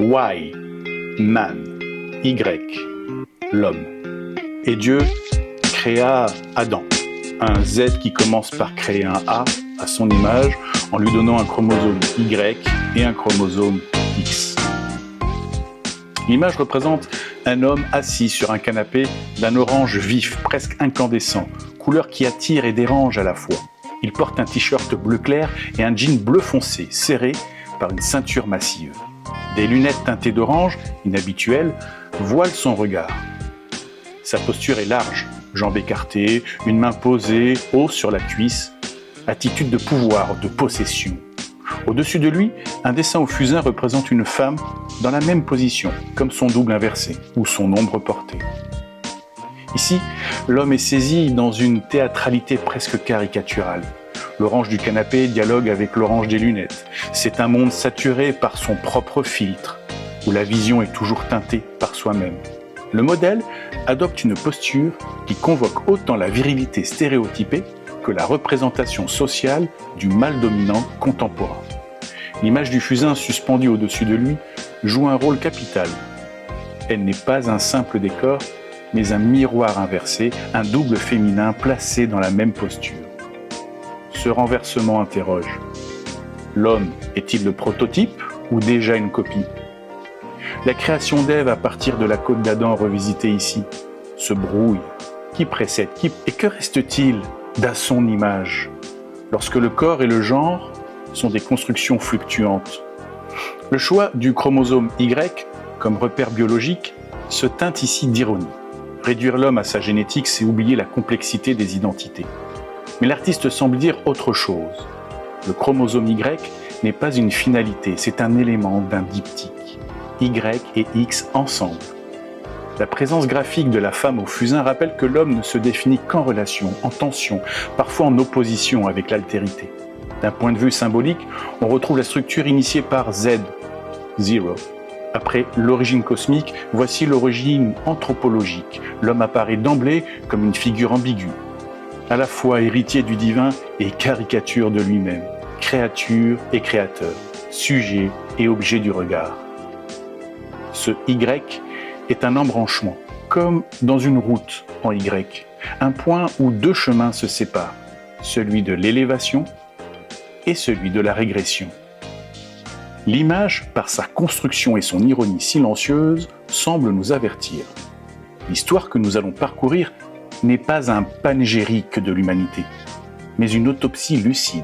Y, man, Y, l'homme. Et Dieu créa Adam, un Z qui commence par créer un A à son image en lui donnant un chromosome Y et un chromosome X. L'image représente un homme assis sur un canapé d'un orange vif, presque incandescent, couleur qui attire et dérange à la fois. Il porte un t-shirt bleu clair et un jean bleu foncé, serré par une ceinture massive. Des lunettes teintées d'orange, inhabituelles, voilent son regard. Sa posture est large, jambes écartées, une main posée, haut sur la cuisse, attitude de pouvoir, de possession. Au-dessus de lui, un dessin au fusain représente une femme dans la même position, comme son double inversé ou son ombre portée. Ici, l'homme est saisi dans une théâtralité presque caricaturale. L'orange du canapé dialogue avec l'orange des lunettes. C'est un monde saturé par son propre filtre, où la vision est toujours teintée par soi-même. Le modèle adopte une posture qui convoque autant la virilité stéréotypée que la représentation sociale du mâle dominant contemporain. L'image du fusain suspendue au-dessus de lui joue un rôle capital. Elle n'est pas un simple décor, mais un miroir inversé, un double féminin placé dans la même posture. Ce renversement interroge. L'homme est-il le prototype ou déjà une copie ? La création d'Ève à partir de la côte d'Adam revisitée ici se brouille. Qui précède qui ? Et que reste-t-il d'à son image, lorsque le corps et le genre sont des constructions fluctuantes? Le choix du chromosome Y comme repère biologique se teinte ici d'ironie. Réduire l'homme à sa génétique, c'est oublier la complexité des identités. Mais l'artiste semble dire autre chose. Le chromosome Y n'est pas une finalité, c'est un élément d'un diptyque. Y et X ensemble. La présence graphique de la femme au fusain rappelle que l'homme ne se définit qu'en relation, en tension, parfois en opposition avec l'altérité. D'un point de vue symbolique, on retrouve la structure initiée par Z, Zero. Après l'origine cosmique, voici l'origine anthropologique. L'homme apparaît d'emblée comme une figure ambiguë, à la fois héritier du divin et caricature de lui-même, créature et créateur, sujet et objet du regard. Ce Y est un embranchement, comme dans une route en Y, un point où deux chemins se séparent, celui de l'élévation et celui de la régression. L'image, par sa construction et son ironie silencieuse, semble nous avertir. L'histoire que nous allons parcourir n'est pas un panégyrique de l'humanité, mais une autopsie lucide.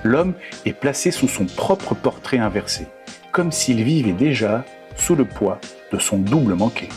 L'homme est placé sous son propre portrait inversé, comme s'il vivait déjà sous le poids de son double manqué.